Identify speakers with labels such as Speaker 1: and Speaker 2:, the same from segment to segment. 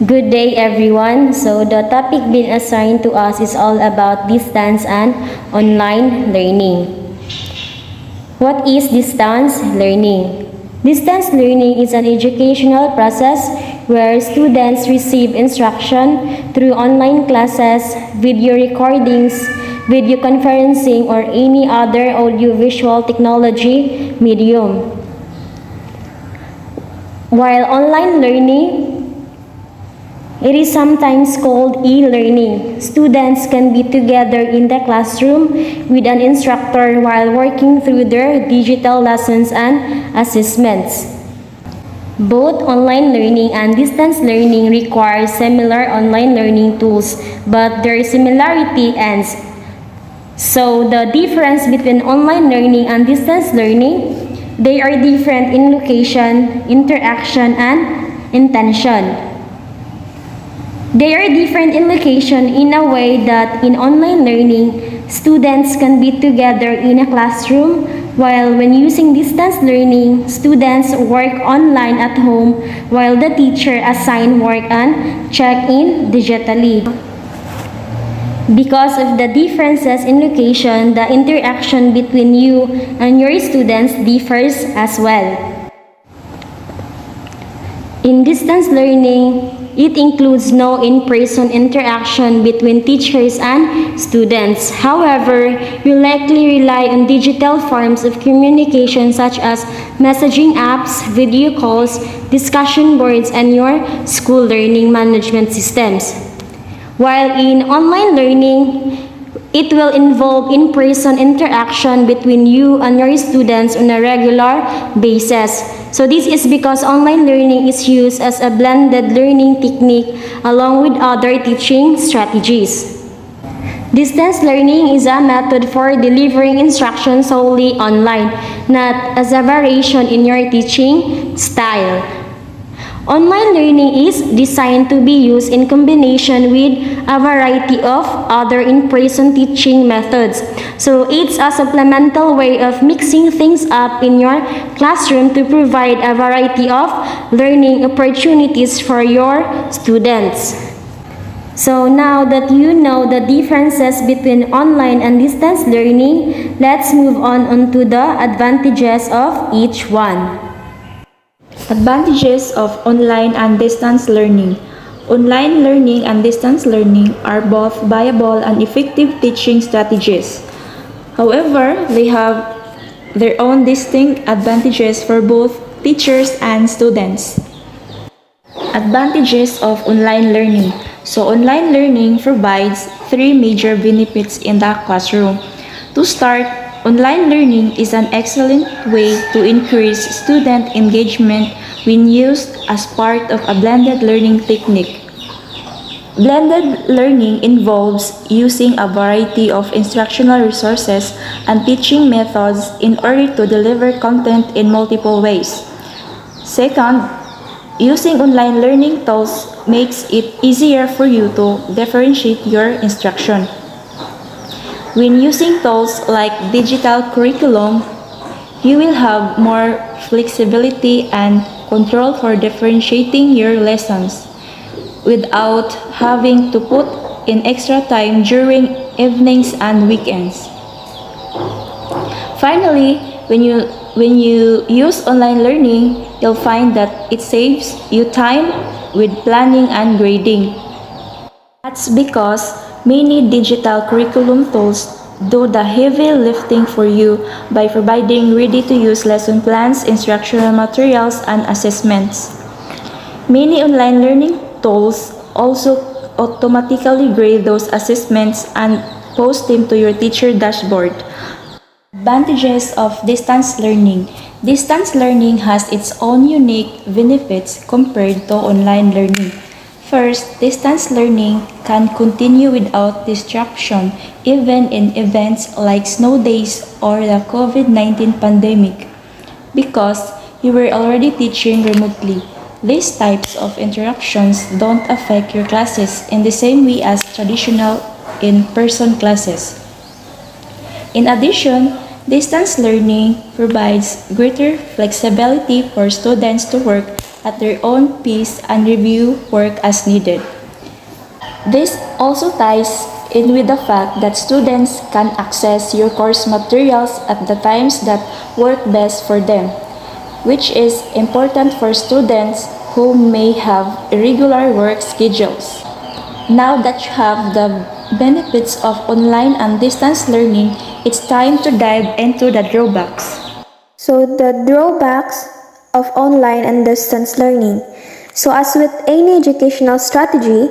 Speaker 1: Good day everyone. So the topic being assigned to us is all about distance and online learning. What is distance learning? Distance learning is an educational process where students receive instruction through online classes, video recordings, video conferencing, or any other audiovisual technology medium. While online learning, it is sometimes called e-learning. Students can be together in the classroom with an instructor while working through their digital lessons and assessments. Both online learning and distance learning require similar online learning tools, but their similarity ends. So the difference between online learning and distance learning, they are different in location, interaction, and intention. They are different in location in a way that in online learning, students can be together in a classroom, while when using distance learning, students work online at home while the teacher assign work and check in digitally. Because of the differences in location, the interaction between you and your students differs as well. In distance learning, it includes no in-person interaction between teachers and students. However, you likely rely on digital forms of communication such as messaging apps, video calls, discussion boards, and your school learning management systems. While in online learning, it will involve in-person interaction between you and your students on a regular basis. So this is because online learning is used as a blended learning technique along with other teaching strategies. Distance learning is a method for delivering instruction solely online, not as a variation in your teaching style. Online learning is designed to be used in combination with a variety of other in-person teaching methods. So it's a supplemental way of mixing things up in your classroom to provide a variety of learning opportunities for your students. So now that you know the differences between online and distance learning, let's move on onto the advantages of each one.
Speaker 2: Advantages of online and distance learning. Online learning and distance learning are both viable and effective teaching strategies. However, they have their own distinct advantages for both teachers and students. Advantages of online learning. So online learning provides three major benefits in the classroom. To start, online learning is an excellent way to increase student engagement when used as part of a blended learning technique. Blended learning involves using a variety of instructional resources and teaching methods in order to deliver content in multiple ways. Second, using online learning tools makes it easier for you to differentiate your instruction. When using tools like digital curriculum, you will have more flexibility and control for differentiating your lessons without having to put in extra time during evenings and weekends. Finally, when you use online learning, you'll find that it saves you time with planning and grading. That's because many digital curriculum tools do the heavy lifting for you by providing ready-to-use lesson plans, instructional materials, and assessments. Many online learning tools also automatically grade those assessments and post them to your teacher dashboard. Advantages of distance learning. Distance learning has its own unique benefits compared to online learning. First, distance learning can continue without disruption even in events like snow days or the COVID-19 pandemic because you were already teaching remotely. These types of interruptions don't affect your classes in the same way as traditional in-person classes. In addition, distance learning provides greater flexibility for students to work at their own pace and review work as needed. This also ties in with the fact that students can access your course materials at the times that work best for them, which is important for students who may have irregular work schedules. Now that you have the benefits of online and distance learning, it's time to dive into the drawbacks.
Speaker 3: So the drawbacks of online and distance learning. So as with any educational strategy,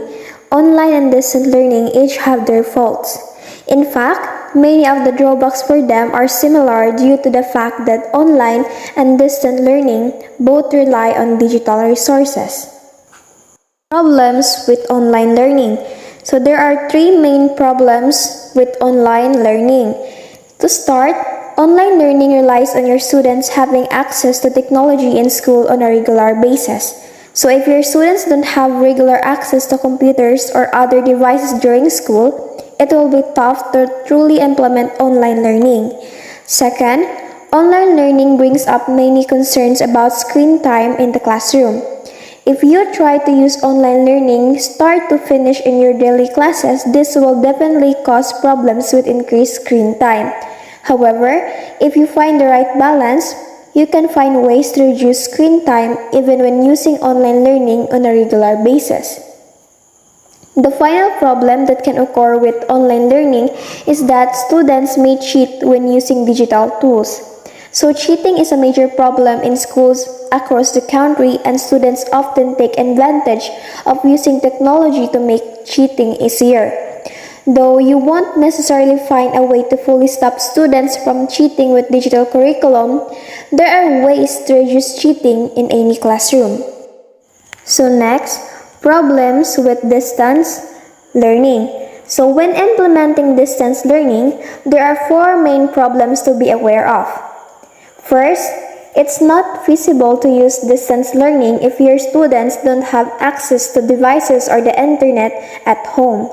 Speaker 3: online and distance learning each have their faults. In fact, many of the drawbacks for them are similar due to the fact that online and distant learning both rely on digital resources. Problems with online learning. So there are three main problems with online learning. To start, online learning relies on your students having access to technology in school on a regular basis. So if your students don't have regular access to computers or other devices during school, it will be tough to truly implement online learning. Second, online learning brings up many concerns about screen time in the classroom. If you try to use online learning start to finish in your daily classes, this will definitely cause problems with increased screen time. However, if you find the right balance, you can find ways to reduce screen time even when using online learning on a regular basis. The final problem that can occur with online learning is that students may cheat when using digital tools. So cheating is a major problem in schools across the country, and students often take advantage of using technology to make cheating easier. Though you won't necessarily find a way to fully stop students from cheating with digital curriculum, there are ways to reduce cheating in any classroom. So next, problems with distance learning. So when implementing distance learning, there are four main problems to be aware of. First, it's not feasible to use distance learning if your students don't have access to devices or the internet at home.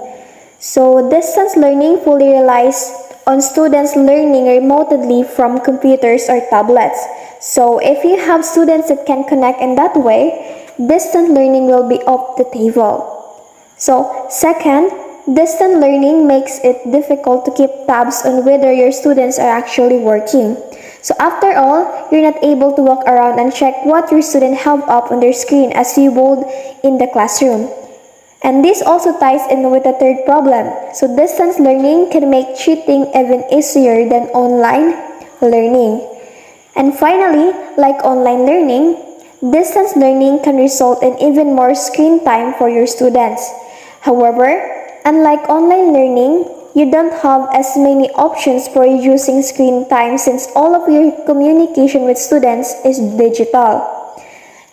Speaker 3: So distance learning fully relies on students learning remotely from computers or tablets. So if you have students that can connect in that way, distance learning will be off the table. So second, distant learning makes it difficult to keep tabs on whether your students are actually working. So after all, you're not able to walk around and check what your students have up on their screen as you would in the classroom. And this also ties in with the third problem. So distance learning can make cheating even easier than online learning. And finally, like online learning, distance learning can result in even more screen time for your students. However, unlike online learning, you don't have as many options for reducing screen time since all of your communication with students is digital.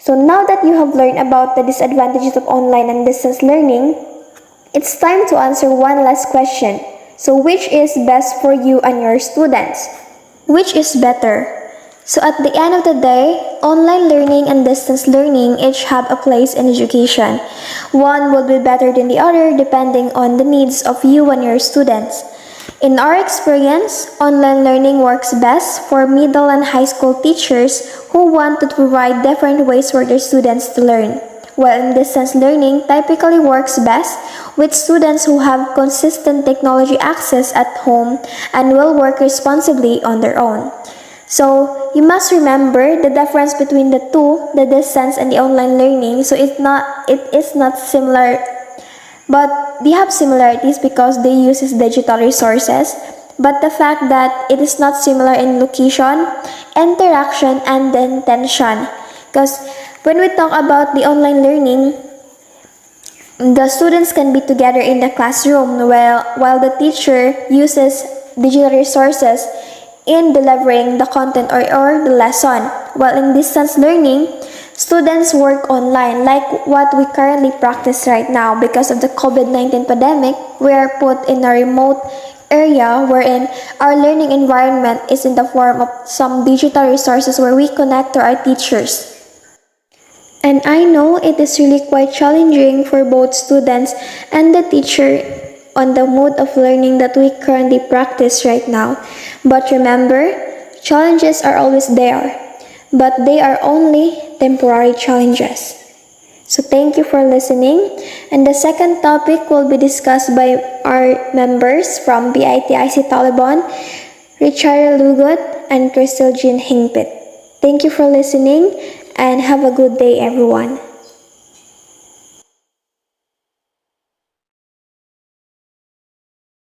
Speaker 3: So now that you have learned about the disadvantages of online and distance learning, it's time to answer one last question. So which is best for you and your students? Which is better? So at the end of the day, online learning and distance learning each have a place in education. One will be better than the other depending on the needs of you and your students. In our experience, online learning works best for middle and high school teachers who want to provide different ways for their students to learn, while distance learning typically works best with students who have consistent technology access at home and will work responsibly on their own. So you must remember the difference between the two, the distance and the online learning. So it is not similar, but they have similarities because they use digital resources. But the fact that it is not similar in location, interaction, and the intention. Because when we talk about the online learning, the students can be together in the classroom while the teacher uses digital resources in delivering the content or the lesson. While in distance learning, students work online like what we currently practice right now. Because of the COVID-19 pandemic, we are put in a remote area wherein our learning environment is in the form of some digital resources where we connect to our teachers. And I know it is really quite challenging for both students and the teacher on the mode of learning that we currently practice right now. But remember, challenges are always there, but they are only temporary challenges. So thank you for listening. And the second topic will be discussed by our members from BITIC Taliban, Richard Lugut and Crystal Jean Hingpit. Thank you for listening and have a good day, everyone.